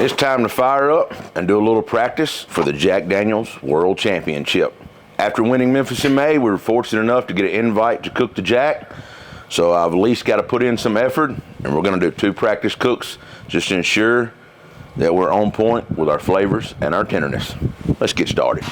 It's time to fire up and do a little practice for the Jack Daniel's World Championship. After winning Memphis in May, we were fortunate enough to get an invite to cook the Jack. So I've at least got to put in some effort, and we're going to do 2 practice cooks just to ensure that we're on point with our flavors and our tenderness. Let's get started.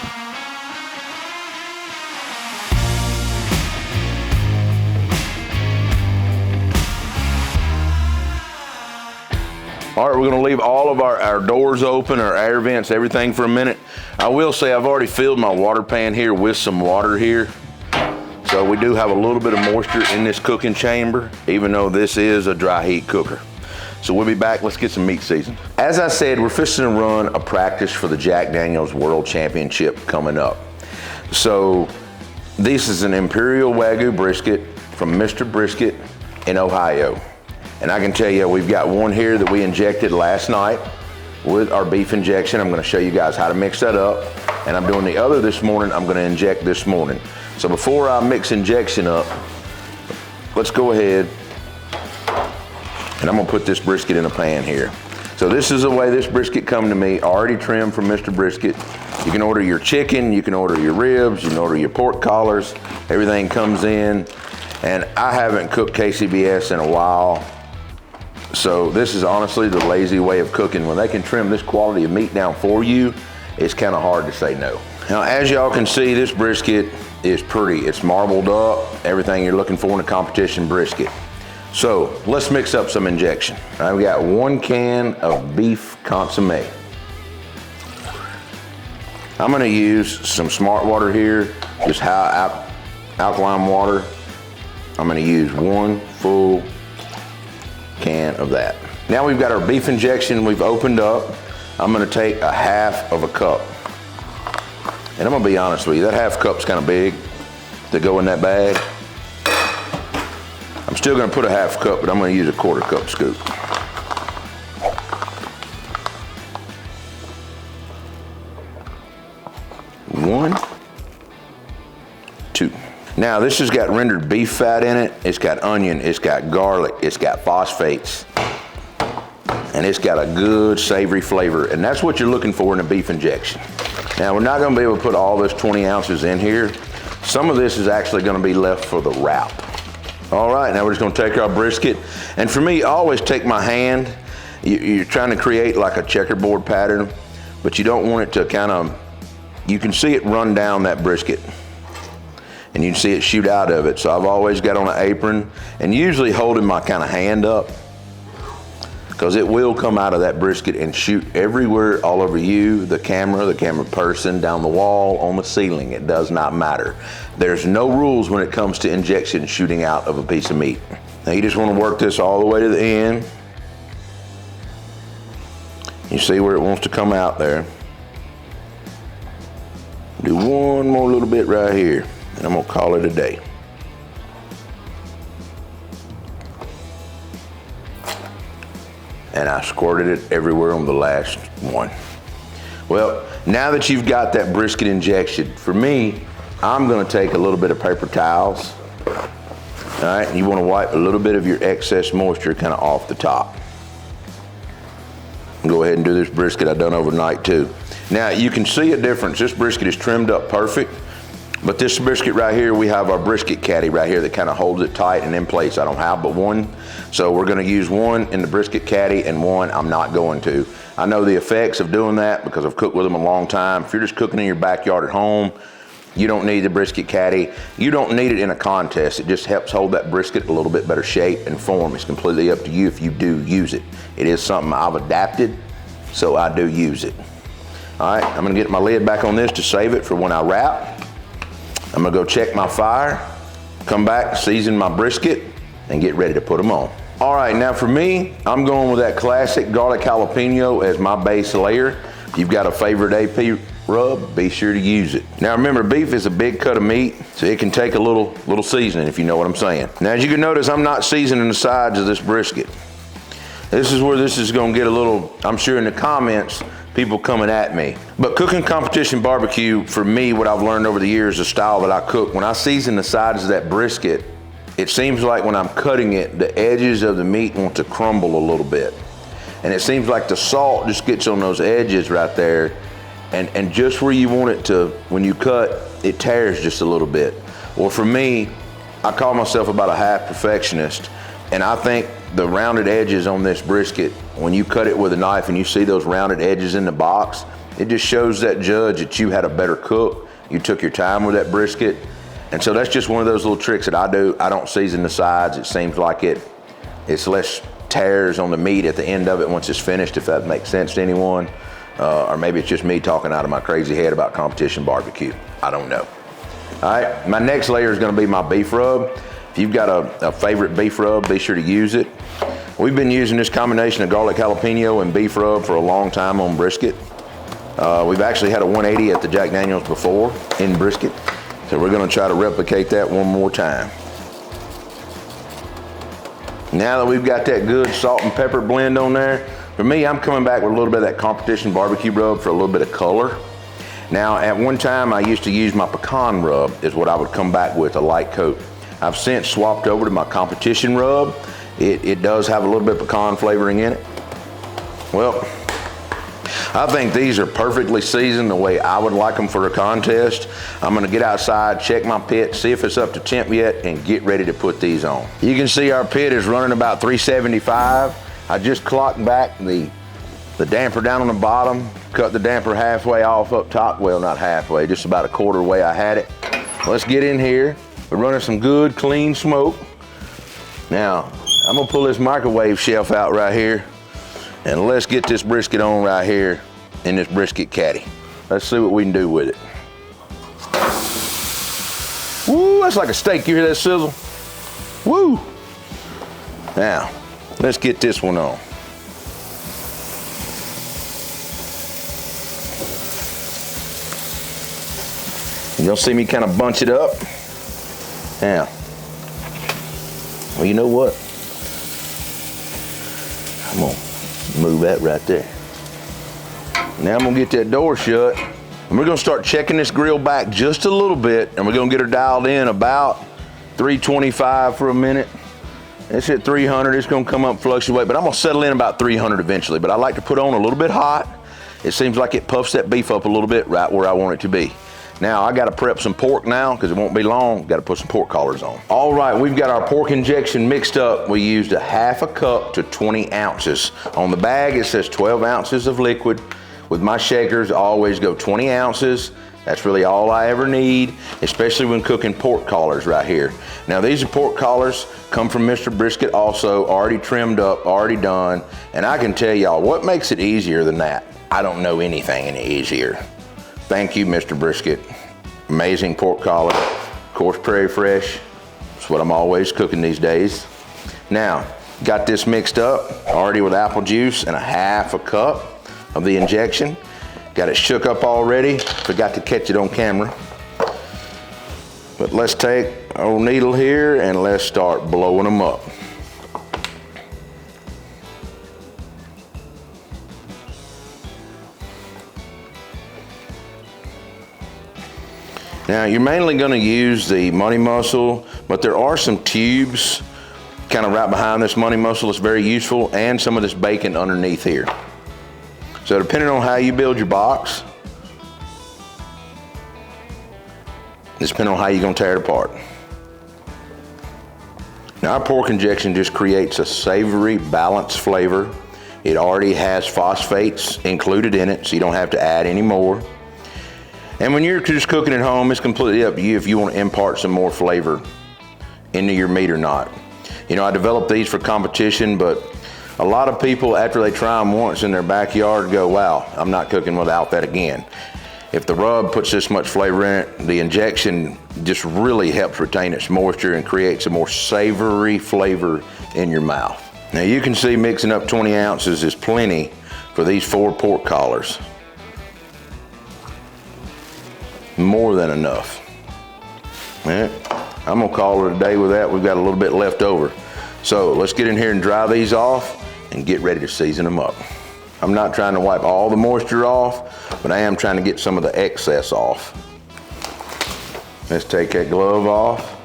All right, we're gonna leave all of our doors open, our air vents, everything for a minute. I will say I've already filled my water pan here with some water here. So we do have a little bit of moisture in this cooking chamber, even though this is a dry heat cooker. So we'll be back, let's get some meat seasoned. As I said, we're fixing to run a practice for the Jack Daniel's World Championship coming up. So this is an Imperial Wagyu brisket from Mr. Brisket in Ohio. And I can tell you, we've got one here that we injected last night with our beef injection. I'm gonna show you guys how to mix that up. And I'm doing the other this morning, I'm gonna inject this morning. So before I mix injection up, let's go ahead and I'm gonna put this brisket in a pan here. So this is the way this brisket come to me, already trimmed from Mr. Brisket. You can order your chicken, you can order your ribs, you can order your pork collars, everything comes in. And I haven't cooked KCBS in a while. So this is honestly the lazy way of cooking. When they can trim this quality of meat down for you, it's kind of hard to say no. Now, as y'all can see, this brisket is pretty. It's marbled up, everything you're looking for in a competition brisket. So let's mix up some injection. All right, we got 1 can of beef consomme. I'm gonna use some smart water here, just high alkaline water. I'm gonna use 1 full can of that. Now we've got our beef injection we've opened up. I'm gonna take a 1/2 cup. And I'm gonna be honest with you, that 1/2 cup's kind of big to go in that bag. I'm still gonna put a 1/2 cup, but I'm gonna use a 1/4 cup scoop. One, 2. Now this has got rendered beef fat in it, it's got onion, it's got garlic, it's got phosphates, and it's got a good savory flavor, and that's what you're looking for in a beef injection. Now we're not gonna be able to put all this 20 ounces in here. Some of this is actually gonna be left for the wrap. All right, now we're just gonna take our brisket, and for me, I always take my hand. You're trying to create like a checkerboard pattern, but you don't want it to kind of, you can see it run down that brisket. And you can see it shoot out of it. So I've always got on an apron and usually holding my kind of hand up, because it will come out of that brisket and shoot everywhere, all over you, the camera person, down the wall, on the ceiling. It does not matter. There's no rules when it comes to injection shooting out of a piece of meat. Now you just want to work this all the way to the end. You see where it wants to come out there. Do one more little bit right here. And I'm gonna call it a day. And I squirted it everywhere on the last one. Well, now that you've got that brisket injection, for me, I'm gonna take a little bit of paper towels. All right, and you wanna wipe a little bit of your excess moisture kind of off the top. Go ahead and do this brisket I done overnight too. Now you can see a difference. This brisket is trimmed up perfect. But this brisket right here, we have our brisket caddy right here that kind of holds it tight and in place. I don't have but one. So we're gonna use one in the brisket caddy and one I'm not going to. I know the effects of doing that because I've cooked with them a long time. If you're just cooking in your backyard at home, you don't need the brisket caddy. You don't need it in a contest. It just helps hold that brisket a little bit better shape and form. It's completely up to you if you do use it. It is something I've adapted, so I do use it. All right, I'm gonna get my lid back on this to save it for when I wrap. I'm gonna go check my fire, come back, season my brisket, and get ready to put them on. All right, now for me, I'm going with that classic garlic jalapeno as my base layer. If you've got a favorite AP rub, be sure to use it. Now remember, beef is a big cut of meat, so it can take a little seasoning, if you know what I'm saying. Now as you can notice, I'm not seasoning the sides of this brisket. This is where this is gonna get a little, I'm sure in the comments, people coming at me. But cooking competition barbecue, for me, what I've learned over the years, the style that I cook, when I season the sides of that brisket, it seems like when I'm cutting it, the edges of the meat want to crumble a little bit. and it seems like the salt just gets on those edges right there, and just where you want it to, when you cut, it tears just a little bit. Well, for me, I call myself about a half perfectionist, and I think the rounded edges on this brisket, when you cut it with a knife and you see those rounded edges in the box, it just shows that judge that you had a better cook. You took your time with that brisket. And so that's just one of those little tricks that I do. I don't season the sides. It seems like it's less tears on the meat at the end of it once it's finished, if that makes sense to anyone. Or maybe it's just me talking out of my crazy head about competition barbecue. I don't know. All right, my next layer is gonna be my beef rub. If you've got a favorite beef rub, be sure to use it. We've been using this combination of garlic jalapeno and beef rub for a long time on brisket. We've actually had a 180 at the Jack Daniels before in brisket. So we're gonna try to replicate that one more time. Now that we've got that good salt and pepper blend on there, for me, I'm coming back with a little bit of that competition barbecue rub for a little bit of color. Now, at one time, I used to use my pecan rub is what I would come back with, a light coat. I've since swapped over to my competition rub. It does have a little bit of pecan flavoring in it. Well, I think these are perfectly seasoned the way I would like them for a contest. I'm gonna get outside, check my pit, see if it's up to temp yet, and get ready to put these on. You can see our pit is running about 375. I just clocked back the damper down on the bottom, cut the damper halfway off up top. Well, not halfway, just about a quarter way I had it. Let's get in here. We're running some good, clean smoke. Now, I'm gonna pull this microwave shelf out right here, and let's get this brisket on right here in this brisket caddy. Let's see what we can do with it. Woo, that's like a steak. You hear that sizzle? Woo! Now, let's get this one on. You'll see me kind of bunch it up. Now, well, you know what? I'm gonna move that right there. Now I'm gonna get that door shut, and we're gonna start checking this grill back just a little bit, and we're gonna get her dialed in about 325 for a minute. It's at 300, it's gonna come up, fluctuate, but I'm gonna settle in about 300 eventually, but I like to put on a little bit hot. It seems like it puffs that beef up a little bit right where I want it to be. Now, I gotta prep some pork now, because it won't be long. Gotta put some pork collars on. All right, we've got our pork injection mixed up. We used a half a cup to 20 ounces. On the bag, it says 12 ounces of liquid. With my shakers, I always go 20 ounces. That's really all I ever need, especially when cooking pork collars right here. Now, these are pork collars, come from Mr. Brisket also, already trimmed up, already done. And I can tell y'all, what makes it easier than that? I don't know anything any easier. Thank you, Mr. Brisket. Amazing pork collar, of course, Prairie Fresh. That's what I'm always cooking these days. Now, got this mixed up, already with apple juice and a half a cup of the injection. Got it shook up already, forgot to catch it on camera. But let's take our old needle here and let's start blowing them up. Now, you're mainly gonna use the money muscle, but there are some tubes kind of right behind this money muscle that's very useful, and some of this bacon underneath here. So depending on how you build your box, it's depending on how you're gonna tear it apart. Now, our pork injection just creates a savory, balanced flavor. It already has phosphates included in it, so you don't have to add any more. And when you're just cooking at home, it's completely up to you if you want to impart some more flavor into your meat or not. You know, I developed these for competition, but a lot of people, after they try them once in their backyard, go, wow, I'm not cooking without that again. If the rub puts this much flavor in it, the injection just really helps retain its moisture and creates a more savory flavor in your mouth. Now, you can see mixing up 20 ounces is plenty for these 4 pork collars. More than enough. Yeah, I'm gonna call it a day with that. We've got a little bit left over. So let's get in here and dry these off and get ready to season them up. I'm not trying to wipe all the moisture off, but I am trying to get some of the excess off. Let's take that glove off.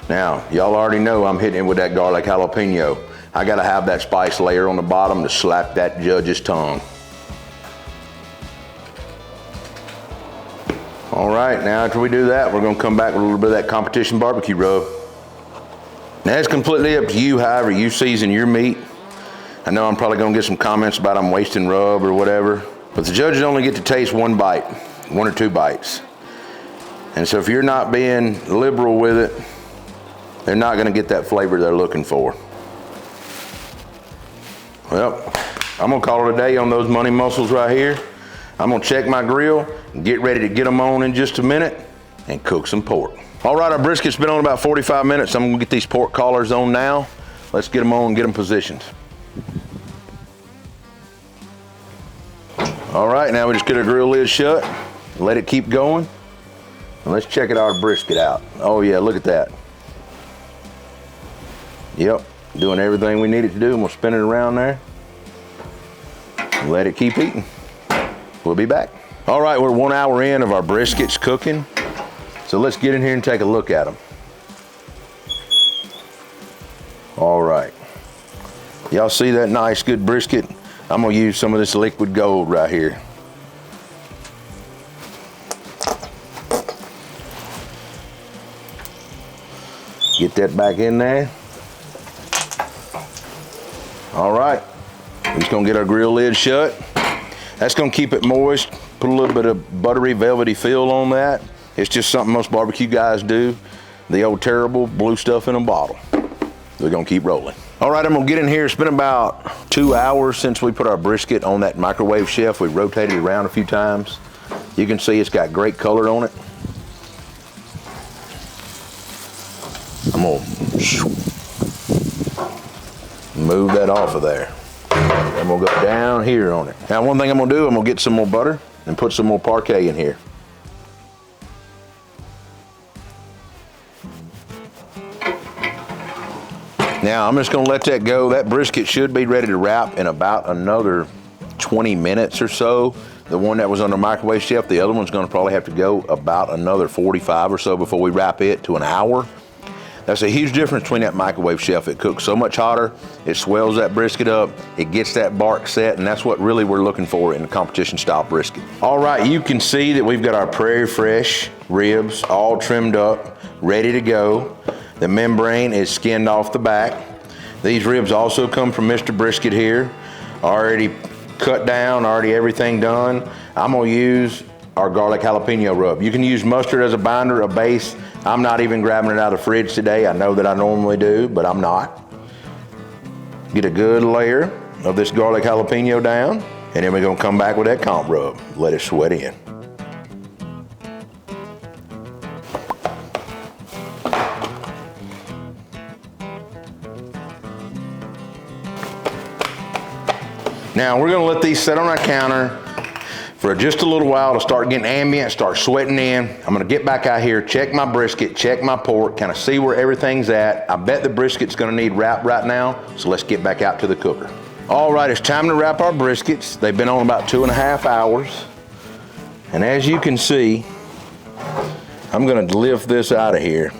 Now, y'all already know I'm hitting it with that garlic jalapeno. I gotta have that spice layer on the bottom to slap that judge's tongue. All right, now after we do that, we're gonna come back with a little bit of that competition barbecue rub. Now it's completely up to you, however you season your meat. I know I'm probably gonna get some comments about I'm wasting rub or whatever, but the judges only get to taste one bite, 1 or 2 bites. And so if you're not being liberal with it, they're not gonna get that flavor they're looking for. Well, I'm gonna call it a day on those money mussels right here. I'm gonna check my grill and get ready to get them on in just a minute and cook some pork. All right, our brisket's been on about 45 minutes. I'm gonna get these pork collars on now. Let's get them on and get them positioned. All right, now we just get our grill lid shut, let it keep going, and let's check our brisket out. Oh yeah, look at that. Yep, doing everything we need it to do, and we'll spin it around there. Let it keep eating. We'll be back. All right, we're 1 hour in of our briskets cooking. So let's get in here and take a look at them. All right. Y'all see that nice, good brisket? I'm gonna use some of this liquid gold right here. Get that back in there. All right, we're just gonna get our grill lid shut. That's gonna keep it moist, put a little bit of buttery, velvety feel on that. It's just something most barbecue guys do. The old terrible blue stuff in a bottle. We're gonna keep rolling. All right, I'm gonna get in here. It's been about 2 hours since we put our brisket on that microwave shelf. We rotated it around a few times. You can see it's got great color on it. I'm gonna move that off of there. I'm gonna go down here on it. Now, one thing I'm gonna do, I'm gonna get some more butter and put some more parquet in here. Now, I'm just gonna let that go. That brisket should be ready to wrap in about another 20 minutes or so. The one that was on the microwave shelf, the other one's gonna probably have to go about another 45 or so before we wrap it to an hour. That's a huge difference between that microwave shelf. It cooks so much hotter, it swells that brisket up, it gets that bark set, and that's what really we're looking for in a competition style brisket. All right, you can see that we've got our Prairie Fresh ribs all trimmed up, ready to go. The membrane is skinned off the back. These ribs also come from Mr. Brisket here, already cut down, already everything done. I'm gonna use our garlic jalapeno rub. You can use mustard as a binder, a base. I'm not even grabbing it out of the fridge today. I know that I normally do, but I'm not. Get a good layer of this garlic jalapeno down, and then we're gonna come back with that comp rub. Let it sweat in. Now we're gonna let these sit on our counter for just a little while to start getting ambient, start sweating in. I'm gonna get back out here, check my brisket, check my pork, kind of see where everything's at. I bet the brisket's gonna need wrap right now, so let's get back out to the cooker. All right, it's time to wrap our briskets. They've been on about 2.5 hours. And as you can see, I'm gonna lift this out of here.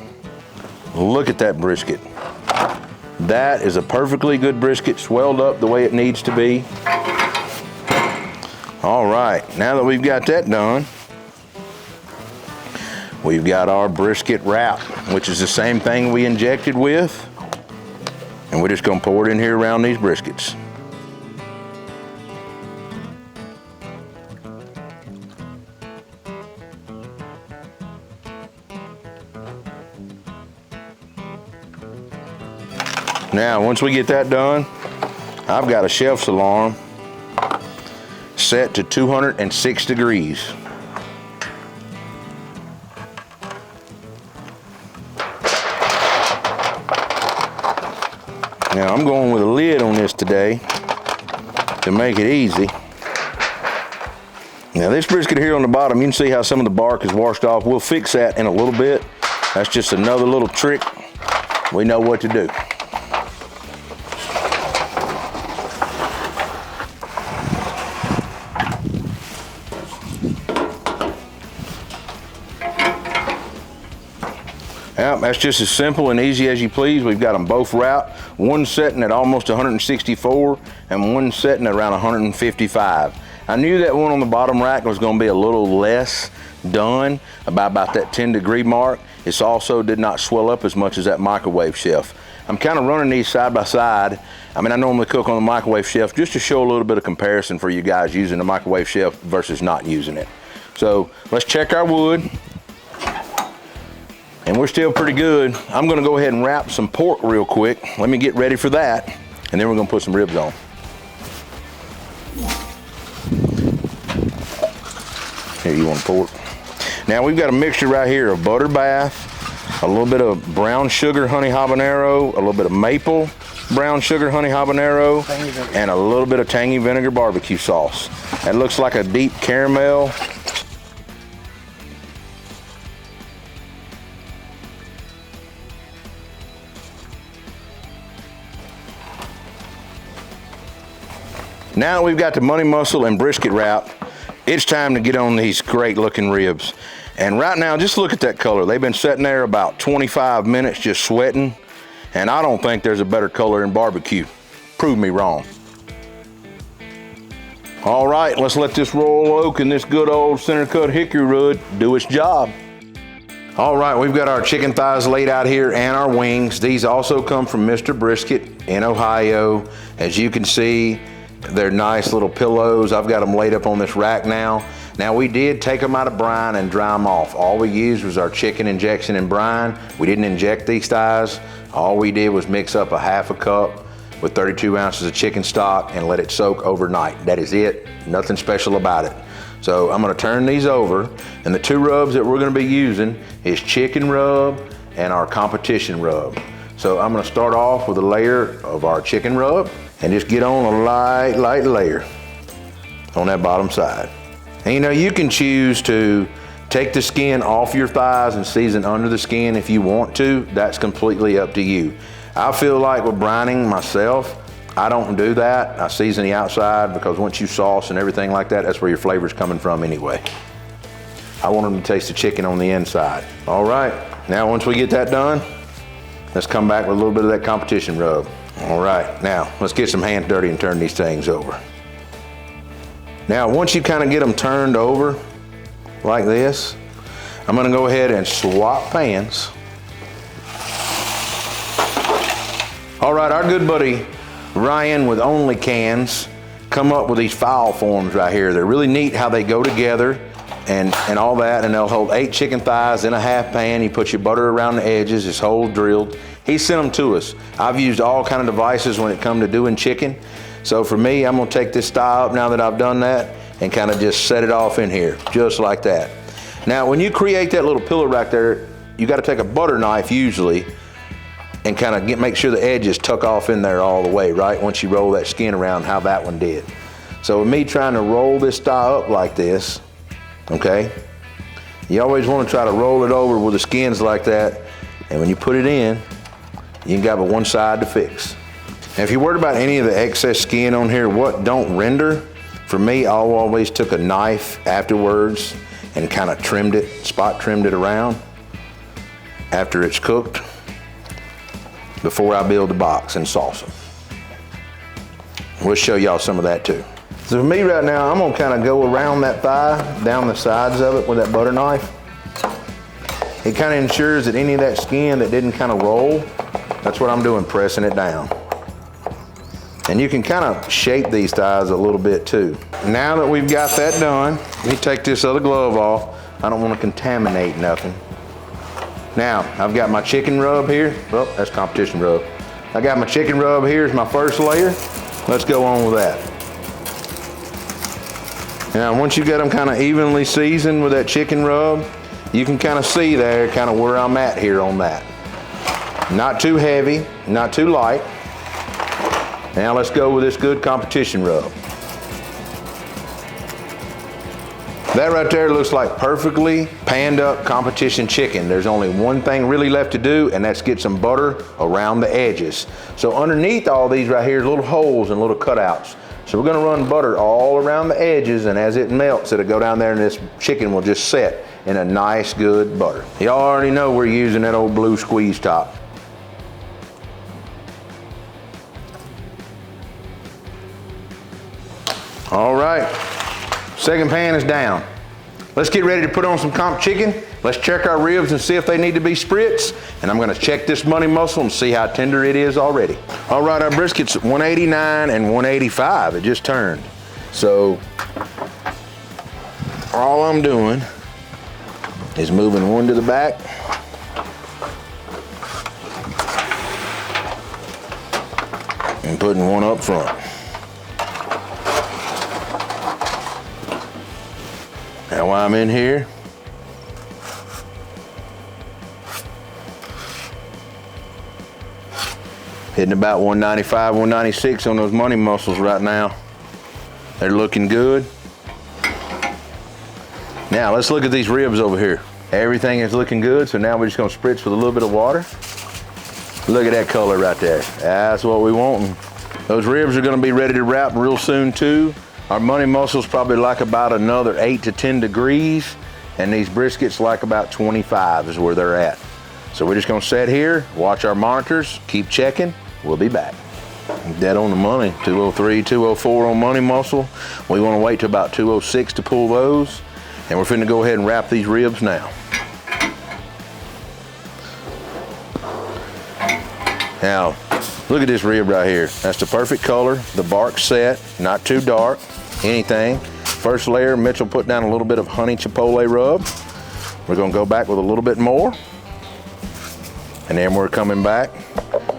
Look at that brisket. That is a perfectly good brisket, swelled up the way it needs to be. All right, now that we've got that done, we've got our brisket wrap, which is the same thing we injected with, and we're just gonna pour it in here around these briskets. Now, once we get that done, I've got a shelf alarm set to 206 degrees. Now, I'm going with a lid on this today to make it easy. Now, this brisket here on the bottom, you can see how some of the bark is washed off. We'll fix that in a little bit. That's just another little trick. We know what to do. Yeah, that's just as simple and easy as you please. We've got them both wrapped. One setting at almost 164 and one setting at around 155. I knew that one on the bottom rack was going to be a little less done, about that 10-degree mark. It also did not swell up as much as that microwave shelf. I'm kind of running these side by side. I mean, I normally cook on the microwave shelf just to show a little bit of comparison for you guys using the microwave shelf versus not using it. So let's check our wood. And we're still pretty good. I'm gonna go ahead and wrap some pork real quick. Let me get ready for that. And then we're gonna put some ribs on. Here, you want pork? Now we've got a mixture right here of butter bath, a little bit of brown sugar honey habanero, a little bit of maple brown sugar honey habanero, and a little bit of tangy vinegar barbecue sauce. That looks like a deep caramel. Now that we've got the money muscle and brisket wrap, it's time to get on these great looking ribs. And right now, just look at that color. They've been sitting there about 25 minutes just sweating, and I don't think there's a better color in barbecue. Prove me wrong. All right, let's let this royal oak and this good old center cut hickory wood do its job. All right, we've got our chicken thighs laid out here and our wings. These also come from Mr. Brisket in Ohio. As you can see, they're nice little pillows. I've got them laid up on this rack now. Now we did take them out of brine and dry them off. All we used was our chicken injection in brine. We didn't inject these thighs. All we did was mix up a half a cup with 32 ounces of chicken stock and let it soak overnight. That is it, nothing special about it. So I'm gonna turn these over, and the two rubs that we're gonna be using is chicken rub and our competition rub. So I'm gonna start off with a layer of our chicken rub and just get on a light layer on that bottom side. And you know, you can choose to take the skin off your thighs and season under the skin if you want to. That's completely up to you. I feel like with brining myself, I don't do that. I season the outside because once you sauce and everything like that, that's where your flavor's coming from anyway. I want them to taste the chicken on the inside. All right, now once we get that done, let's come back with a little bit of that competition rub. All right, now let's get some hands dirty and turn these things over. Now, once you kind of get them turned over like this, I'm gonna go ahead and swap pans. All right, our good buddy Ryan with Only Cans come up with these file forms right here. They're really neat how they go together and all that, and they'll hold 8 chicken thighs in a half pan. You put your butter around the edges, it's hole drilled. He sent them to us. I've used all kind of devices when it comes to doing chicken. So for me, I'm gonna take this thigh up now that I've done that and kind of just set it off in here, just like that. Now, when you create that little pillow right there, you gotta take a butter knife usually and kind of make sure the edges tuck off in there all the way, right? Once you roll that skin around, how that one did. So with me trying to roll this thigh up like this, okay? You always wanna try to roll it over with the skins like that, and when you put it in, you can have one side to fix. Now, if you're worried about any of the excess skin on here, what don't render, for me, I always took a knife afterwards and kind of trimmed it, spot trimmed it around after it's cooked before I build the box and sauce them. We'll show y'all some of that too. So for me right now, I'm gonna kind of go around that thigh, down the sides of it with that butter knife. It kind of ensures that any of that skin that didn't kind of roll, that's what I'm doing, pressing it down. And you can kind of shape these thighs a little bit too. Now that we've got that done, let me take this other glove off. I don't want to contaminate nothing. Now, I've got my chicken rub here. Well, that's competition rub. I got my chicken rub here as my first layer. Let's go on with that. Now, once you get them kind of evenly seasoned with that chicken rub, you can kind of see there kind of where I'm at here on that. Not too heavy, not too light. Now let's go with this good competition rub. That right there looks like perfectly panned up competition chicken. There's only one thing really left to do, and that's get some butter around the edges. So underneath all these right here, little holes and little cutouts. So we're gonna run butter all around the edges, and as it melts, it'll go down there and this chicken will just set in a nice, good butter. Y'all already know we're using that old blue squeeze top. All right, second pan is down. Let's get ready to put on some comp chicken. Let's check our ribs and see if they need to be spritz. And I'm gonna check this money muscle and see how tender it is already. All right, our brisket's 189 and 185, it just turned. So, all I'm doing is moving one to the back. And putting one up front. Now while I'm in here, hitting about 195, 196 on those money muscles right now. They're looking good. Now let's look at these ribs over here. Everything is looking good, so now we're just gonna spritz with a little bit of water. Look at that color right there. That's what we want. Those ribs are gonna be ready to wrap real soon too. Our money muscles probably like about another 8 to 10 degrees, and these briskets like about 25 is where they're at. So we're just gonna sit here, watch our monitors, keep checking. We'll be back. Dead on the money, 203, 204 on money muscle. We wanna wait till about 206 to pull those, and we're finna go ahead and wrap these ribs now. Now, look at this rib right here. That's the perfect color, the bark set, not too dark, anything. First layer, Mitchell put down a little bit of honey chipotle rub. We're gonna go back with a little bit more. And then we're coming back.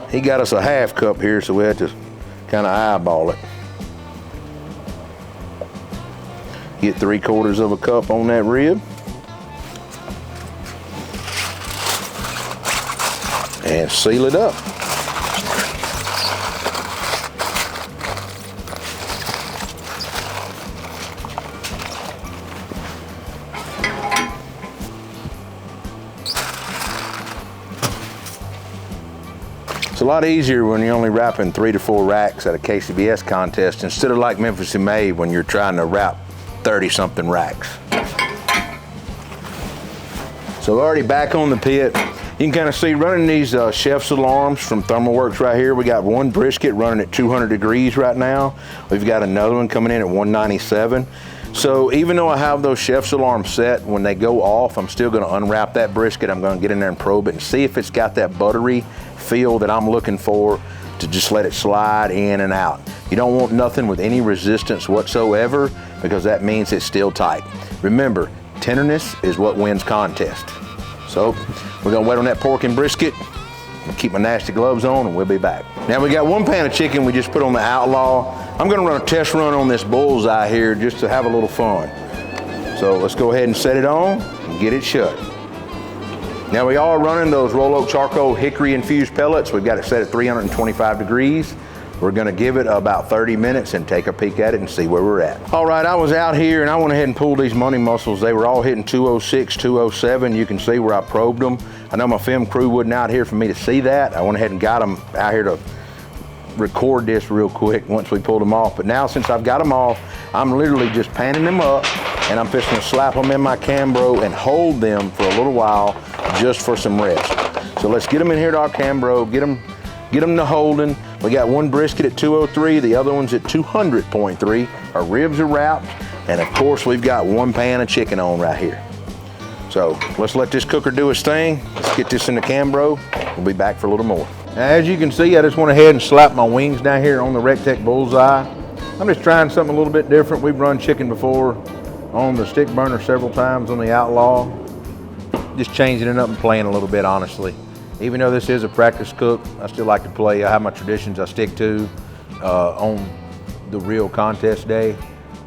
He got us a half cup here, so we had to kind of eyeball it. Get 3/4 of a cup on that rib. And seal it up. It's a lot easier when you're only wrapping 3 to 4 racks at a KCBS contest instead of like Memphis and May when you're trying to wrap 30-something racks. So already back on the pit. You can kind of see running these chef's alarms from ThermalWorks right here. We got one brisket running at 200 degrees right now. We've got another one coming in at 197. So even though I have those chef's alarms set, when they go off, I'm still gonna unwrap that brisket. I'm gonna get in there and probe it and see if it's got that buttery feel that I'm looking for to just let it slide in and out. You don't want nothing with any resistance whatsoever because that means it's still tight. Remember, tenderness is what wins contest. So we're gonna wait on that pork and brisket. I'll keep my nasty gloves on and we'll be back. Now we got one pan of chicken we just put on the Outlaw. I'm gonna run a test run on this Bullseye here just to have a little fun. So let's go ahead and set it on and get it shut. Now we are running those Roll Oak Charcoal Hickory Infused Pellets. We've got it set at 325 degrees. We're gonna give it about 30 minutes and take a peek at it and see where we're at. All right, I was out here and I went ahead and pulled these money muscles. They were all hitting 206, 207. You can see where I probed them. I know my film crew wasn't out here for me to see that. I went ahead and got them out here to record this real quick once we pulled them off. But now since I've got them off, I'm literally just panning them up and I'm just gonna slap them in my Cambro and hold them for a little while just for some rest. So let's get them in here to our Cambro, get them to holding. We got one brisket at 203, the other one's at 200.3. Our ribs are wrapped, and of course we've got one pan of chicken on right here. So let's let this cooker do its thing. Let's get this in the Cambro. We'll be back for a little more. Now, as you can see, I just went ahead and slapped my wings down here on the Recteq Bullseye. I'm just trying something a little bit different. We've run chicken before on the stick burner several times on the Outlaw. Just changing it up and playing a little bit, honestly. Even though this is a practice cook, I still like to play. I have my traditions I stick to on the real contest day.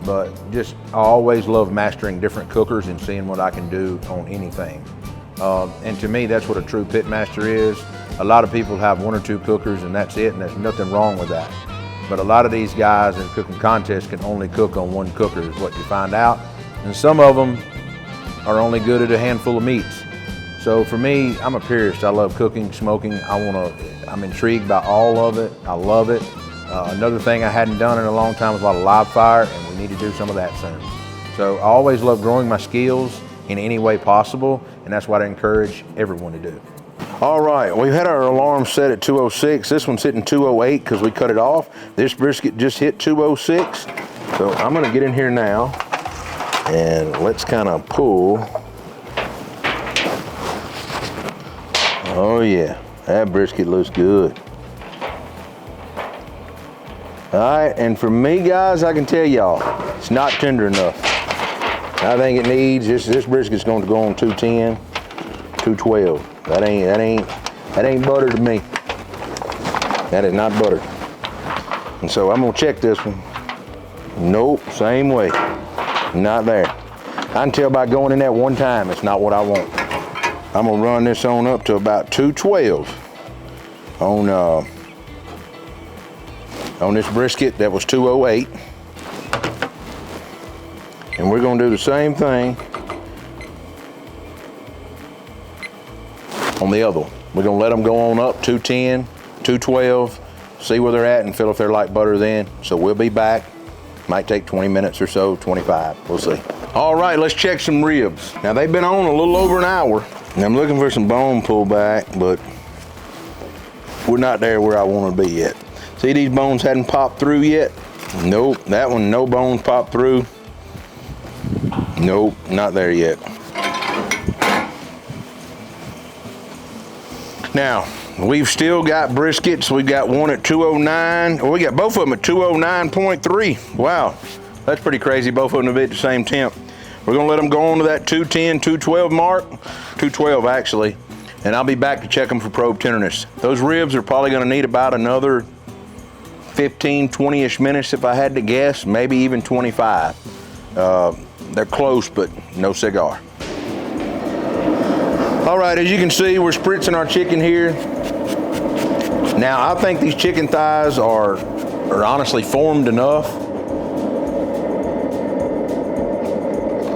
But just, I always love mastering different cookers and seeing what I can do on anything. And to me, that's what a true pit master is. A lot of people have 1 or 2 cookers and that's it, and there's nothing wrong with that. But a lot of these guys in cooking contests can only cook on 1 cooker is what you find out. And some of them are only good at a handful of meats. So for me, I'm a purist. I love cooking, smoking. I'm intrigued by all of it. I love it. Another thing I hadn't done in a long time was a lot of live fire, and we need to do some of that soon. So I always love growing my skills in any way possible, and that's what I encourage everyone to do. All right, we've had our alarm set at 206. This one's hitting 208 because we cut it off. This brisket just hit 206. So I'm gonna get in here now and let's kind of pull. Oh yeah, that brisket looks good. All right, and for me, guys, I can tell y'all, it's not tender enough. I think it needs, this brisket's going to go on 210, 212. That ain't butter to me. That is not butter. And so I'm gonna check this one. Nope, same way, not there. I can tell by going in there one time, it's not what I want. I'm gonna run this on up to about 212 on this brisket that was 208. And we're gonna do the same thing on the other one. We're gonna let them go on up 210, 212, see where they're at and feel if they're like butter then. So we'll be back. Might take 20 minutes or so, 25, we'll see. All right, let's check some ribs. Now they've been on a little over an hour and I'm looking for some bone pullback, but we're not there where I wanna be yet. See, these bones hadn't popped through yet. Nope, that one, no bones popped through. Nope, not there yet. Now, we've still got briskets. We've got one at 209. Well, we got both of them at 209.3. Wow, that's pretty crazy. Both of them have hit the same temp. We're gonna let them go on to that 210, 212 mark. 212 actually. And I'll be back to check them for probe tenderness. Those ribs are probably gonna need about another 15, 20-ish minutes if I had to guess, maybe even 25. They're close, but no cigar. All right, as you can see, we're spritzing our chicken here. Now, I think these chicken thighs are honestly formed enough.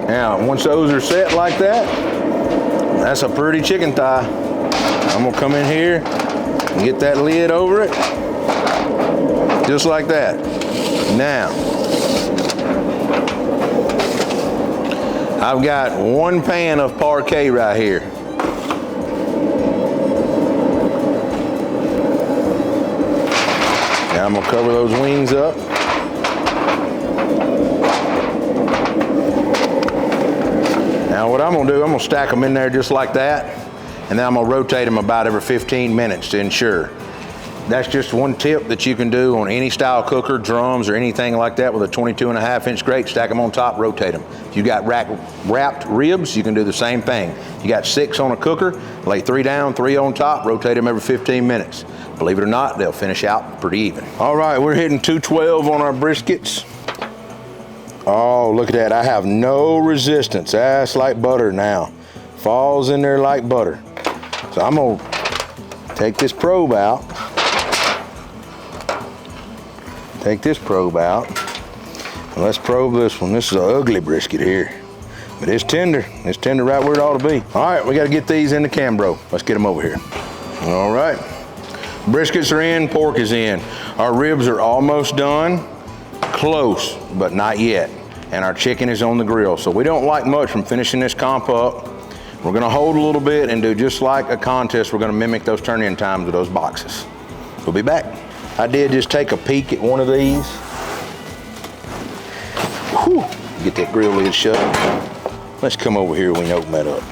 Now, once those are set like that, that's a pretty chicken thigh. I'm gonna come in here and get that lid over it, just like that. Now, I've got one pan of parquet right here. Now I'm gonna cover those wings up. Now what I'm gonna do, I'm gonna stack them in there just like that, and then I'm gonna rotate them about every 15 minutes to ensure. That's just one tip that you can do on any style cooker, drums, or anything like that with a 22.5-inch grate. Stack them on top, rotate them. If you got wrapped ribs, you can do the same thing. You got 6 on a cooker, lay 3 down, 3 on top, rotate them every 15 minutes. Believe it or not, they'll finish out pretty even. All right, we're hitting 212 on our briskets. Oh, look at that, I have no resistance. That's like butter now. Falls in there like butter. So I'm gonna take this probe out. Take this probe out, and let's probe this one. This is an ugly brisket here, but it's tender. It's tender right where it ought to be. All right, we gotta get these in the Cambro. Let's get them over here. All right, briskets are in, pork is in. Our ribs are almost done, close, but not yet. And our chicken is on the grill, so we don't like much from finishing this comp up. We're gonna hold a little bit and do just like a contest. We're gonna mimic those turn-in times of those boxes. We'll be back. I did just take a peek at one of these. Whew. Get that grill lid shut. Let's come over here and we can open that up.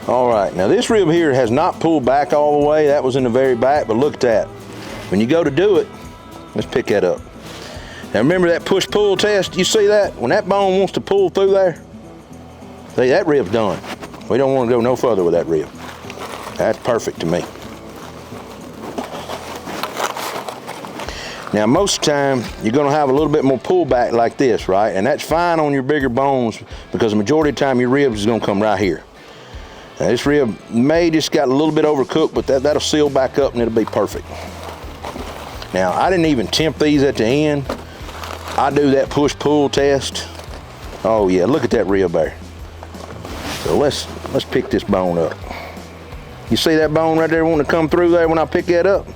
All right, now this rib here has not pulled back all the way. That was in the very back, but look at that. When you go to do it, let's pick that up. Now remember that push-pull test? You see that? When that bone wants to pull through there, see, that rib's done. We don't want to go no further with that rib. That's perfect to me. Now, most of the time, you're gonna have a little bit more pullback like this, right? And that's fine on your bigger bones because the majority of the time your ribs is gonna come right here. Now, this rib may just got a little bit overcooked, but that'll seal back up and it'll be perfect. Now, I didn't even temp these at the end. I do that push-pull test. Oh yeah, look at that rib there. So let's pick this bone up. You see that bone right there wanting to come through there when I pick that up?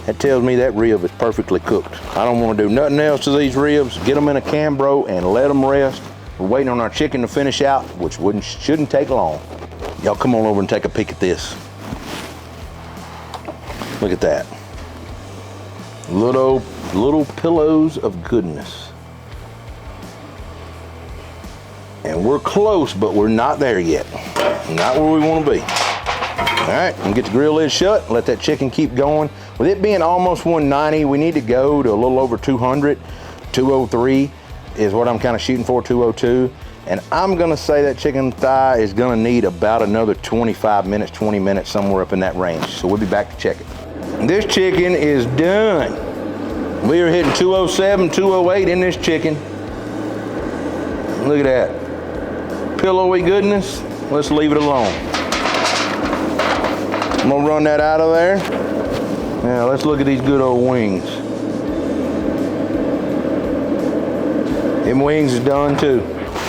That tells me that rib is perfectly cooked. I don't want to do nothing else to these ribs. Get them in a Cambro and let them rest. We're waiting on our chicken to finish out, which shouldn't take long. Y'all come on over and take a peek at this. Look at that. Little pillows of goodness. And we're close, but we're not there yet. Not where we want to be. All right, I'm gonna get the grill lid shut, let that chicken keep going. With it being almost 190, we need to go to a little over 200. 203 is what I'm kind of shooting for, 202. And I'm gonna say that chicken thigh is gonna need about another 25 minutes, 20 minutes, somewhere up in that range. So we'll be back to check it. This chicken is done. We are hitting 207, 208 in this chicken. Look at that. Pillowy goodness. Let's leave it alone. I'm gonna run that out of there. Now let's look at these good old wings. Them wings is done too.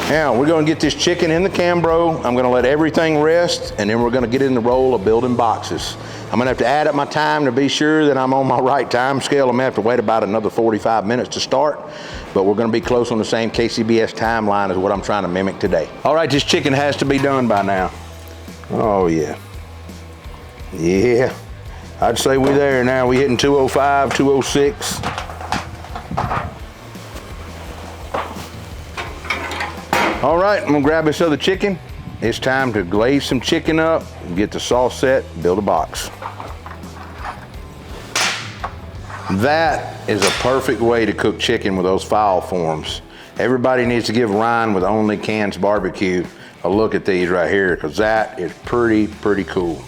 Now we're gonna get this chicken in the Cambro. I'm gonna let everything rest, and then we're gonna get in the role of building boxes. I'm gonna have to add up my time to be sure that I'm on my right time scale. I'm gonna have to wait about another 45 minutes to start, but we're gonna be close on the same KCBS timeline as what I'm trying to mimic today. All right, this chicken has to be done by now. Oh yeah. Yeah, I'd say we're there now. We hitting 205, 206. All right, I'm gonna grab this other chicken. It's time to glaze some chicken up, get the sauce set, build a box. That is a perfect way to cook chicken with those foul forms. Everybody needs to give Ryan with Only Cans Barbecue a look at these right here, because that is pretty cool.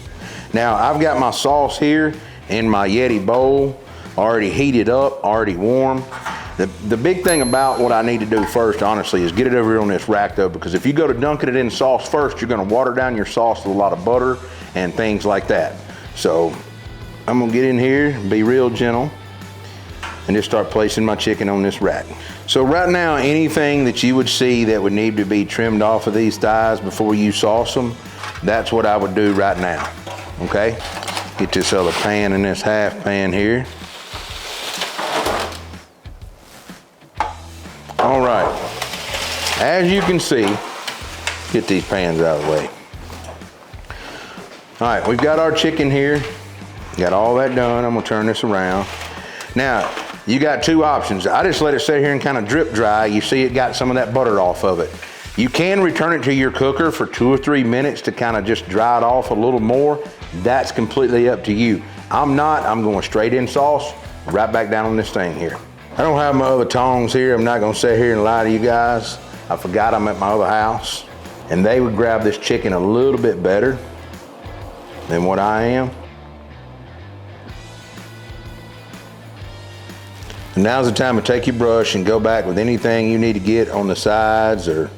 Now, I've got my sauce here in my Yeti bowl, already heated up, already warm. The big thing about what I need to do first, honestly, is get it over here on this rack though, because if you go to dunking it in sauce first, you're gonna water down your sauce with a lot of butter and things like that. So, I'm gonna get in here and be real gentle and just start placing my chicken on this rack. So right now, anything that you would see that would need to be trimmed off of these thighs before you sauce them, that's what I would do right now. Okay, get this other pan in this half pan here. All right, as you can see, get these pans out of the way. All right, we've got our chicken here. Got all that done. I'm gonna turn this around. Now, you got two options. I just let it sit here and kind of drip dry. You see it got some of that butter off of it. You can return it to your cooker for 2 or 3 minutes to kind of just dry it off a little more. That's completely up to you. I'm going straight in sauce, right back down on this thing here. I don't have my other tongs here. I'm not gonna sit here and lie to you guys. I forgot I'm at my other house, and they would grab this chicken a little bit better than what I am. And now's the time to take your brush and go back with anything you need to get on the sides or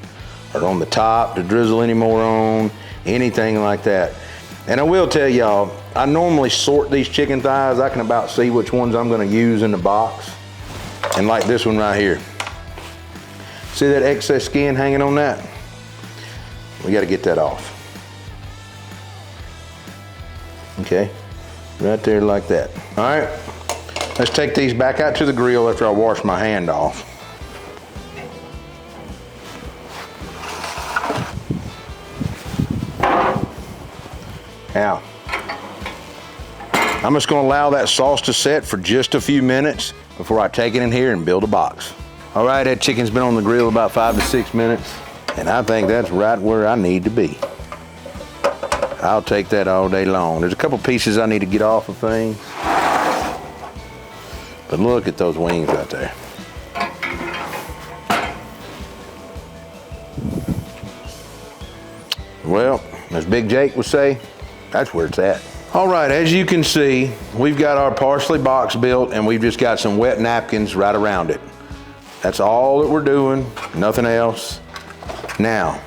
on the top to drizzle any more on, anything like that. And I will tell y'all, I normally sort these chicken thighs. I can about see which ones I'm gonna use in the box. And like this one right here. See that excess skin hanging on that? We gotta get that off. Okay, right there like that. All right, let's take these back out to the grill after I wash my hand off. Now, I'm just gonna allow that sauce to set for just a few minutes before I take it in here and build a box. All right, that chicken's been on the grill about 5 to 6 minutes, and I think that's right where I need to be. I'll take that all day long. There's a couple pieces I need to get off of things, but look at those wings right there. Well, as Big Jake would say, that's where it's at. All right, as you can see, we've got our parsley box built, and we've just got some wet napkins right around it. That's all that we're doing, nothing else. Now,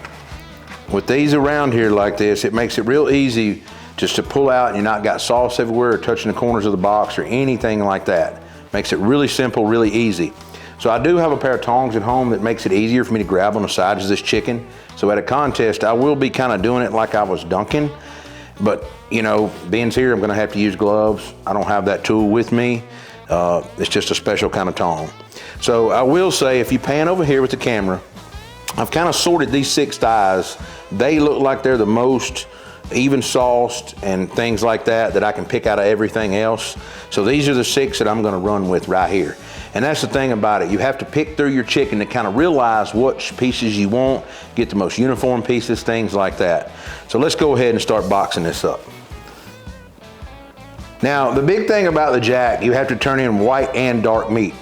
with these around here like this, it makes it real easy just to pull out and you're not got sauce everywhere or touching the corners of the box or anything like that. Makes it really simple, really easy. So I do have a pair of tongs at home that makes it easier for me to grab on the sides of this chicken. So at a contest, I will be kind of doing it like I was dunking. But you know, being here, I'm gonna have to use gloves. I don't have that tool with me. It's just a special kind of tong. So I will say, if you pan over here with the camera, I've kind of sorted these 6 thighs. They look like they're the most even sauced and things like that I can pick out of everything else. So these are the 6 that I'm gonna run with right here. And that's the thing about it. You have to pick through your chicken to kind of realize which pieces you want, get the most uniform pieces, things like that. So let's go ahead and start boxing this up. Now, the big thing about the jack, you have to turn in white and dark meat.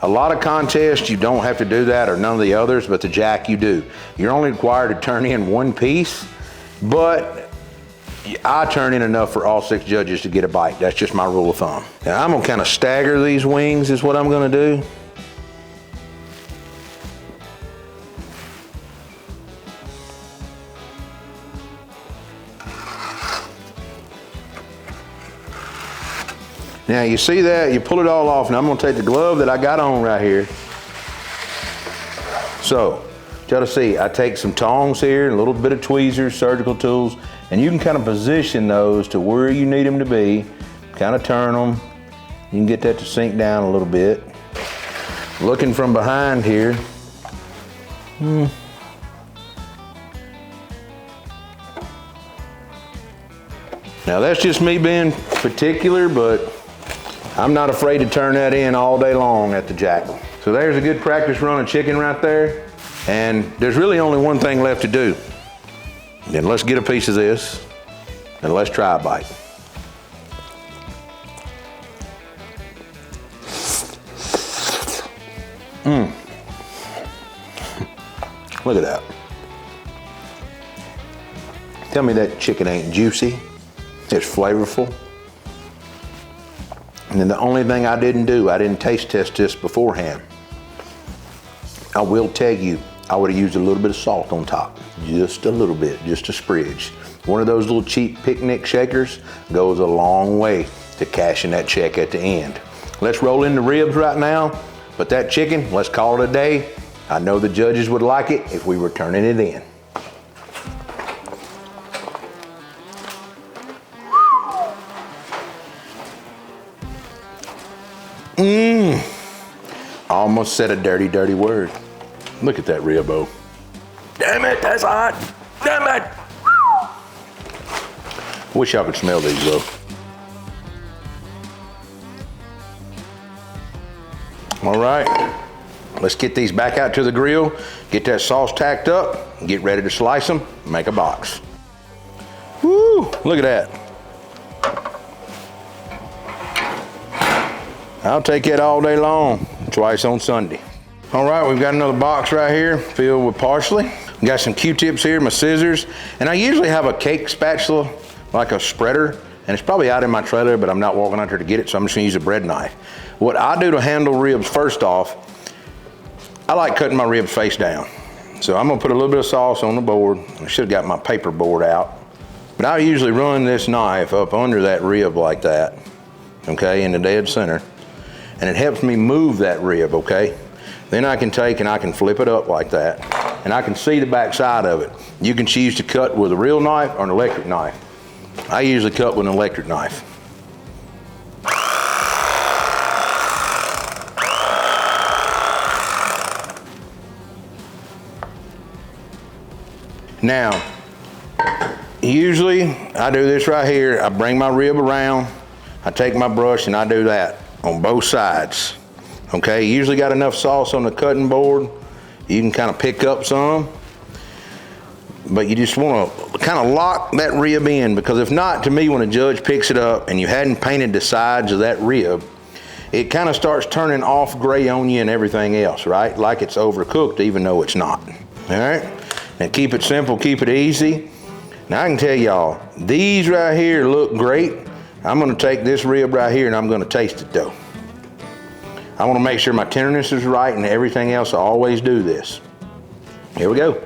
A lot of contests, you don't have to do that, or none of the others, but the jack you do. You're only required to turn in 1 piece, but I turn in enough for all 6 judges to get a bite. That's just my rule of thumb. Now I'm gonna kind of stagger these wings is what I'm gonna do. Now you see that, you pull it all off. Now I'm gonna take the glove that I got on right here. So, you to see, I take some tongs here, a little bit of tweezers, surgical tools, and you can kind of position those to where you need them to be, kind of turn them. You can get that to sink down a little bit. Looking from behind here. Now that's just me being particular, but I'm not afraid to turn that in all day long at the jack. So there's a good practice run of chicken right there. And there's really only one thing left to do. Then let's get a piece of this and let's try a bite. Look at that. Tell me that chicken ain't juicy. It's flavorful. And then the only thing I didn't do, I didn't taste test this beforehand. I will tell you, I would have used a little bit of salt on top. Just a little bit, just a spridge. One of those little cheap picnic shakers goes a long way to cashing that check at the end. Let's roll in the ribs right now, but that chicken, let's call it a day. I know the judges would like it if we were turning it in. I almost said a dirty, dirty word. Look at that ribbo. Damn it, that's hot. Damn it. Wish y'all could smell these though. All right, let's get these back out to the grill, get that sauce tacked up, and get ready to slice them, make a box. Woo, look at that. I'll take that all day long, twice on Sunday. All right, we've got another box right here filled with parsley. We got some Q-tips here, my scissors, and I usually have a cake spatula, like a spreader, and it's probably out in my trailer, but I'm not walking out there to get it, so I'm just gonna use a bread knife. What I do to handle ribs, first off, I like cutting my ribs face down. So I'm gonna put a little bit of sauce on the board. I should have got my paper board out. But I usually run this knife up under that rib like that, okay, in the dead center. And it helps me move that rib, okay? Then I can take and I can flip it up like that, and I can see the back side of it. You can choose to cut with a real knife or an electric knife. I usually cut with an electric knife. Now, usually I do this right here. I bring my rib around, I take my brush and I do that on both sides. Okay, you usually got enough sauce on the cutting board. You can kind of pick up some, but you just want to kind of lock that rib in, because if not, to me, when a judge picks it up and you hadn't painted the sides of that rib, it kind of starts turning off gray on you and everything else, right? Like it's overcooked, even though it's not. All right, and keep it simple, keep it easy. Now I can tell y'all, these right here look great. I'm gonna take this rib right here and I'm gonna taste it though. I wanna make sure my tenderness is right and everything else. I always do this. Here we go.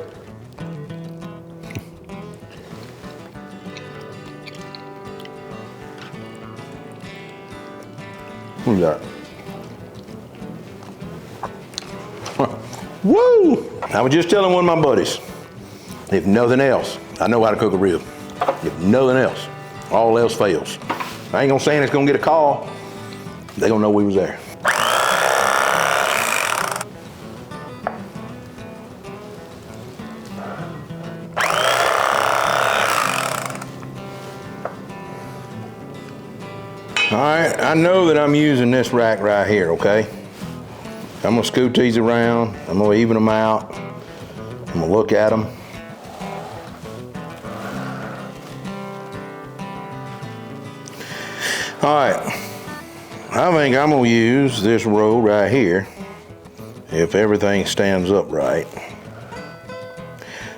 Look at that. Woo! I was just telling one of my buddies, if nothing else, I know how to cook a rib. If nothing else, all else fails. I ain't gonna say it's gonna get a call. They gonna know we was there. All right, I know that I'm using this rack right here, okay? I'm gonna scoot these around. I'm gonna even them out. I'm gonna look at them. All right, I think I'm gonna use this row right here if everything stands up right.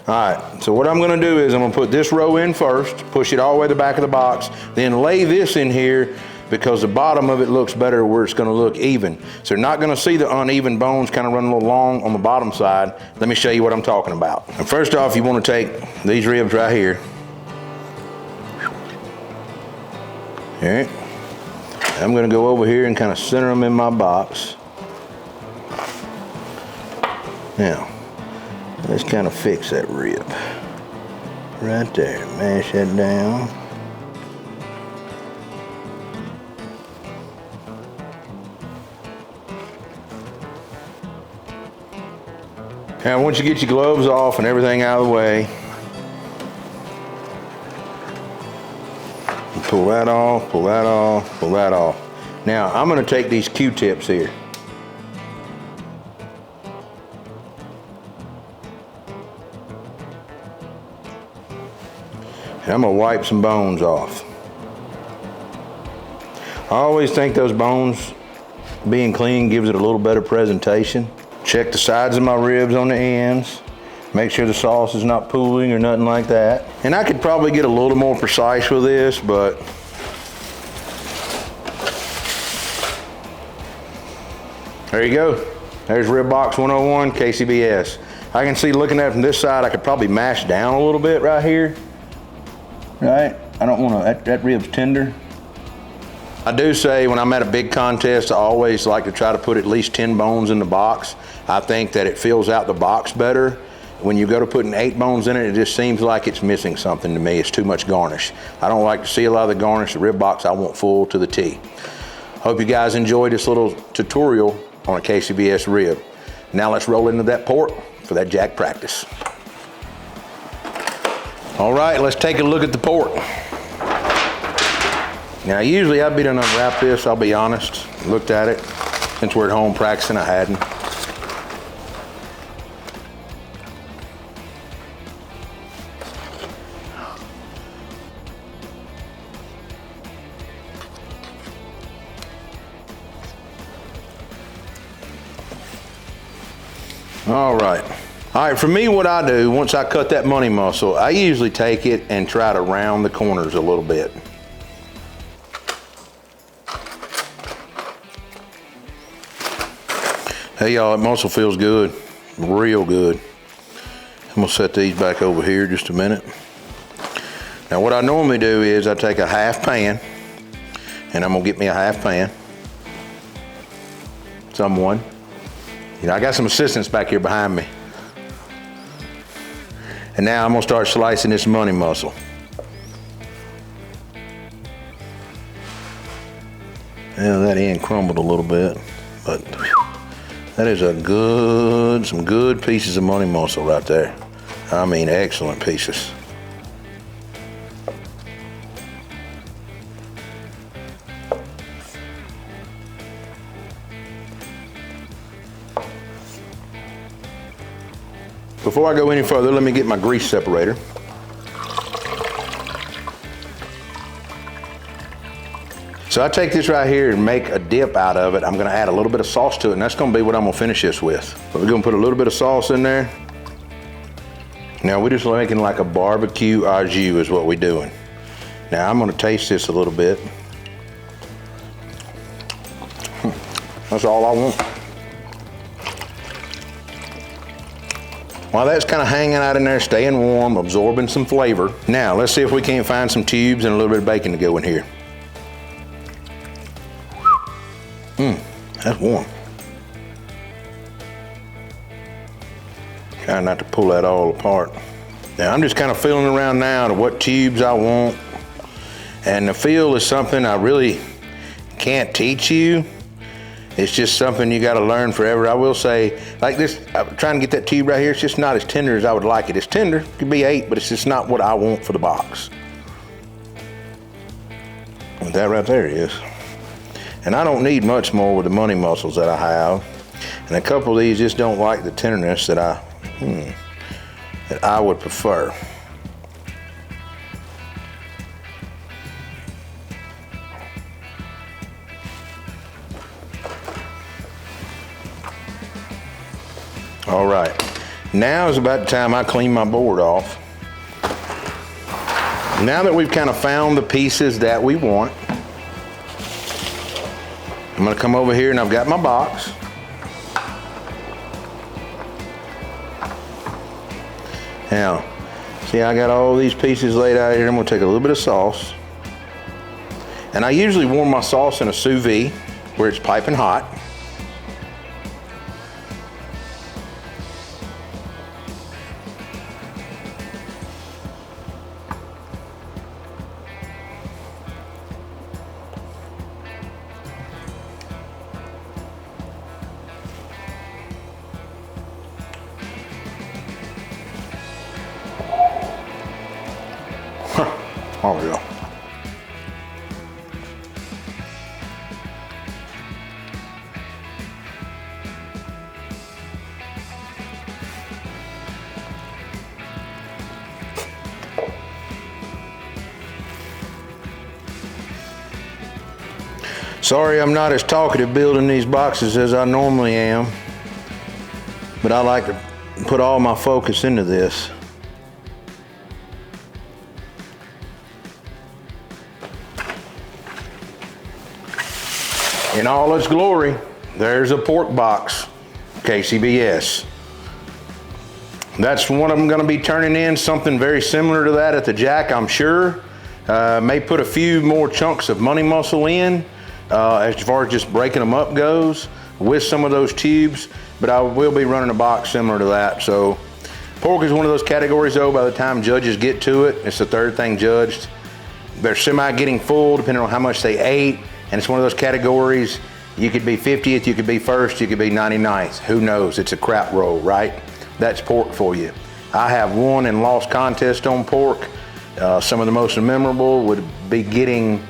All right, so what I'm gonna do is I'm gonna put this row in first, push it all the way to the back of the box, then lay this in here because the bottom of it looks better where it's gonna look even. So you're not gonna see the uneven bones kind of running a little long on the bottom side. Let me show you what I'm talking about. And first off, you wanna take these ribs right here. All right. I'm gonna go over here and kind of center them in my box. Now, let's kind of fix that rib. Right there, mash that down. Now, once you get your gloves off and everything out of the way, pull that off, pull that off, pull that off. Now, I'm gonna take these Q-tips here. And I'm gonna wipe some bones off. I always think those bones being clean gives it a little better presentation. Check the sides of my ribs on the ends. Make sure the sauce is not pooling or nothing like that. And I could probably get a little more precise with this, but there you go. There's Rib Box 101 KCBS. I can see looking at it from this side, I could probably mash down a little bit right here. Right? I don't want to, that rib's tender. I do say when I'm at a big contest, I always like to try to put at least 10 bones in the box. I think that it fills out the box better. When you go to putting 8 bones in it, it just seems like it's missing something to me. It's too much garnish. I don't like to see a lot of the garnish. The rib box I want full to the T. Hope you guys enjoyed this little tutorial on a KCBS rib. Now let's roll into that pork for that jack practice. All right, let's take a look at the pork. Now usually I'd be done unwrap this, I'll be honest. Looked at it. Since we're at home practicing, I hadn't. All right. All right, for me, what I do, once I cut that money muscle, I usually take it and try to round the corners a little bit. Hey y'all, that muscle feels good, real good. I'm gonna set these back over here just a minute. Now what I normally do is I take a half pan, and I'm gonna get me a half pan. Someone. You know, I got some assistants back here behind me. And now I'm gonna start slicing this money muscle. Yeah, that end crumbled a little bit, but whew, that is some good pieces of money muscle right there. I mean, excellent pieces. Before I go any further, let me get my grease separator. So I take this right here and make a dip out of it. I'm gonna add a little bit of sauce to it, and that's gonna be what I'm gonna finish this with. But we're gonna put a little bit of sauce in there. Now we're just making like a barbecue au jus is what we're doing. Now I'm gonna taste this a little bit. That's all I want. While that's kind of hanging out in there, staying warm, absorbing some flavor. Now, let's see if we can't find some tubes and a little bit of bacon to go in here. That's warm. Trying not to pull that all apart. Now, I'm just kind of feeling around now to what tubes I want. And the feel is something I really can't teach you. It's just something you got to learn forever. I will say, like this, I'm trying to get that tube right here. It's just not as tender as I would like it. It's tender, it could be 8, but it's just not what I want for the box. And that right there is. And I don't need much more with the money muscles that I have. And a couple of these just don't like the tenderness that I would prefer. All right, now is about the time I clean my board off. Now that we've kind of found the pieces that we want, I'm gonna come over here and I've got my box. Now, see, I got all these pieces laid out here. I'm gonna take a little bit of sauce. And I usually warm my sauce in a sous vide where it's piping hot. Oh yeah. Sorry I'm not as talkative building these boxes as I normally am, but I like to put all my focus into this. In all its glory, there's a pork box, KCBS. That's one I'm gonna be turning in, something very similar to that at the Jack, I'm sure. May put a few more chunks of money muscle in, as far as just breaking them up goes, with some of those tubes, but I will be running a box similar to that. So pork is one of those categories though, by the time judges get to it, it's the third thing judged. They're semi getting full depending on how much they ate. And it's one of those categories, you could be 50th, you could be first, you could be 99th. Who knows? It's a crap roll, right? That's pork for you. I have won and lost contests on pork. Some of the most memorable would be getting,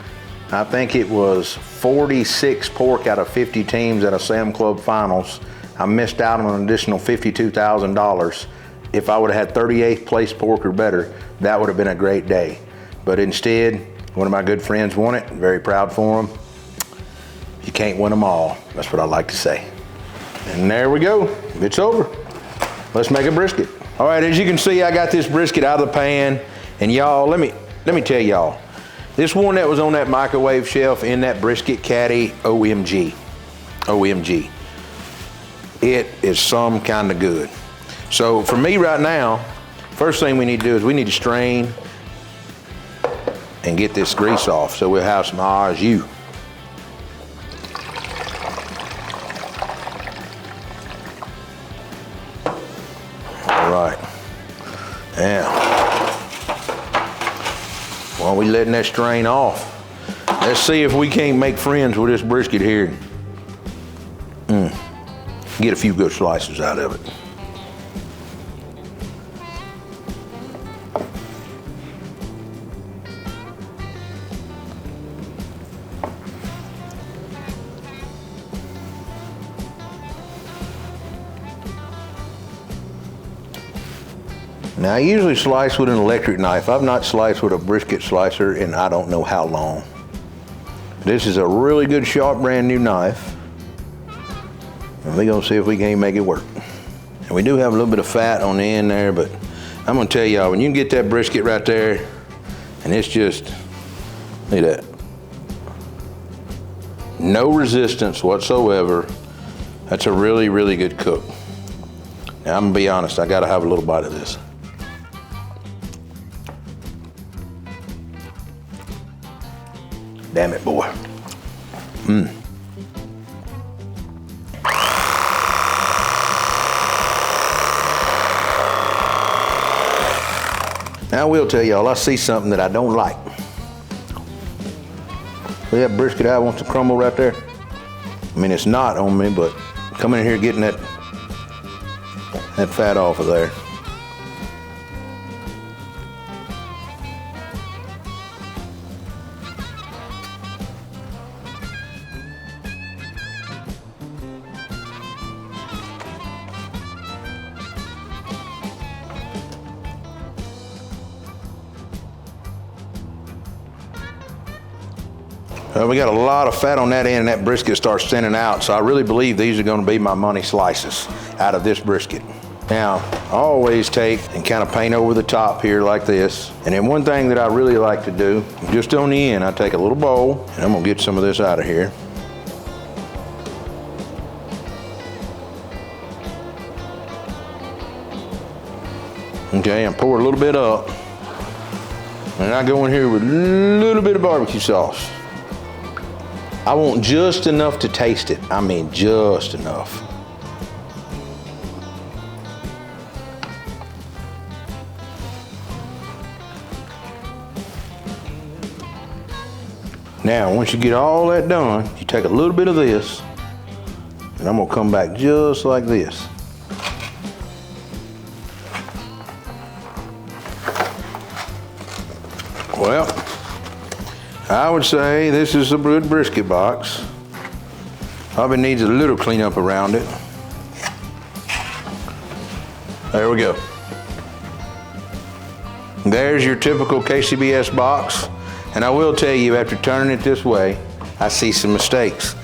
I think it was 46 pork out of 50 teams at a Sam Club finals. I missed out on an additional $52,000. If I would have had 38th place pork or better, that would have been a great day. But instead, one of my good friends won it. Very proud for him. You can't win them all. That's what I like to say. And there we go. It's over. Let's make a brisket. All right, as you can see, I got this brisket out of the pan. And y'all, let me tell y'all, this one that was on that microwave shelf in that brisket caddy, OMG. OMG. It is some kind of good. So for me right now, first thing we need to do is we need to strain and get this grease off so we'll have some au jus. All right, now, while we letting that strain off, let's see if we can't make friends with this brisket here. Get a few good slices out of it. Now I usually slice with an electric knife. I've not sliced with a brisket slicer in I don't know how long. This is a really good sharp brand new knife. And we're gonna see if we can't make it work. And we do have a little bit of fat on the end there, but I'm gonna tell y'all, when you can get that brisket right there, and it's just, look at that. No resistance whatsoever. That's a really, really good cook. Now I'm gonna be honest, I gotta have a little bite of this. Damn it, boy. Now I will tell y'all, I see something that I don't like. See that brisket eye wants to crumble right there? I mean, it's not on me, but coming in here getting that fat off of there. We got a lot of fat on that end and that brisket starts thinning out, so I really believe these are gonna be my money slices out of this brisket. Now, I always take and kind of paint over the top here like this. And then one thing that I really like to do, just on the end, I take a little bowl and I'm gonna get some of this out of here. Okay, and pour a little bit up. And I go in here with a little bit of barbecue sauce. I want just enough to taste it. I mean, just enough. Now, once you get all that done, you take a little bit of this, and I'm gonna come back just like this. Well, I would say this is a good brisket box. Probably needs a little cleanup around it. There we go. There's your typical KCBS box. And I will tell you, after turning it this way, I see some mistakes.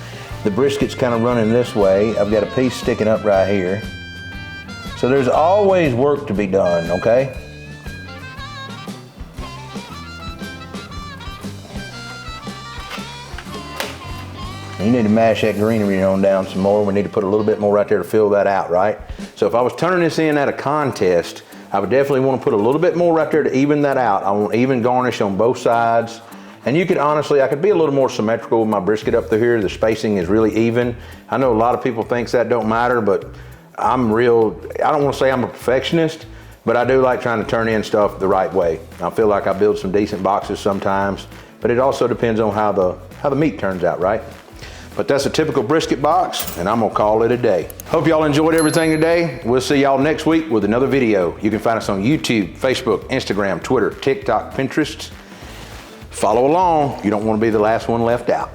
The brisket's kind of running this way. I've got a piece sticking up right here. So there's always work to be done, okay? You need to mash that greenery on down some more. We need to put a little bit more right there to fill that out, right? So if I was turning this in at a contest, I would definitely want to put a little bit more right there to even that out. I want even garnish on both sides. And you could honestly, I could be a little more symmetrical with my brisket up through here. The spacing is really even. I know a lot of people think that don't matter, but I don't want to say I'm a perfectionist, but I do like trying to turn in stuff the right way. I feel like I build some decent boxes sometimes, but it also depends on how the meat turns out, right? But that's a typical brisket box, and I'm gonna call it a day. Hope y'all enjoyed everything today. We'll see y'all next week with another video. You can find us on YouTube, Facebook, Instagram, Twitter, TikTok, Pinterest. Follow along. You don't want to be the last one left out.